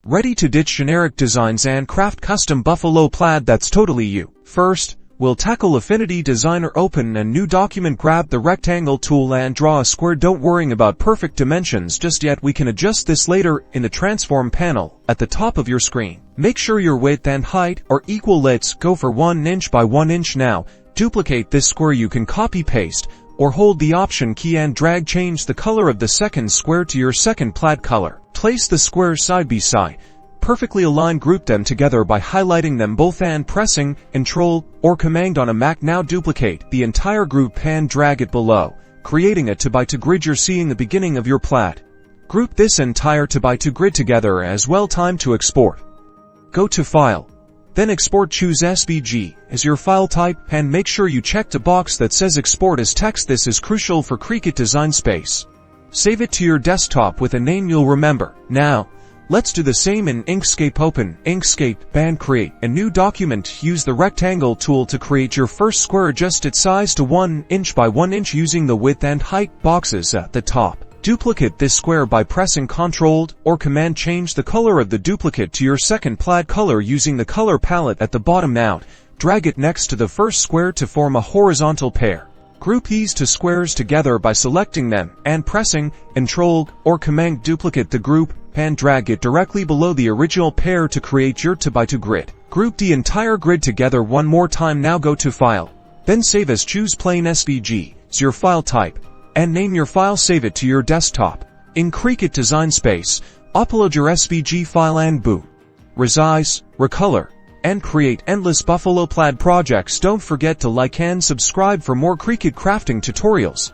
Ready to ditch generic designs and craft custom buffalo plaid that's totally you. First, we'll tackle Affinity Designer. Open a new document, grab the rectangle tool and draw a square. Don't worry about perfect dimensions just yet, we can adjust this later in the transform panel at the top of your screen. Make sure your width and height are equal. Let's go for 1 inch by 1 inch now. Duplicate this square. You can copy paste or hold the option key and drag. Change the color of the second square to your second plaid color. Place the squares side by side. Perfectly align. Group them together by highlighting them both and pressing Ctrl or Command on a Mac. Now duplicate the entire group and drag it below, creating a 2x2 grid. You're seeing the beginning of your plaid. Group this entire 2x2 grid together as well. Time to export. Go to File, then Export. Choose SVG as your file type and make sure you check the box that says Export as Text. This is crucial for Cricut design space. Save it to your desktop with a name you'll remember. Now, let's do the same in Inkscape. Open Inkscape and create a new document. Use the rectangle tool to create your first square. Adjust its size to 1 inch by 1 inch using the width and height boxes at the top. Duplicate this square by pressing Ctrl or Command. Change the color of the duplicate to your second plaid color using the color palette at the bottom. Now, drag it next to the first square to form a horizontal pair. Group these two squares together by selecting them and pressing Ctrl or Command. Duplicate the group and drag it directly below the original pair to create your 2x2 grid. Group the entire grid together one more time. Now go to File, then Save as. Choose Plain SVG as your file type and name your file. Save it to your desktop. In Cricut design space, upload your SVG file and boom. Resize, recolor, and create endless buffalo plaid projects. Don't forget to like and subscribe for more Cricut crafting tutorials.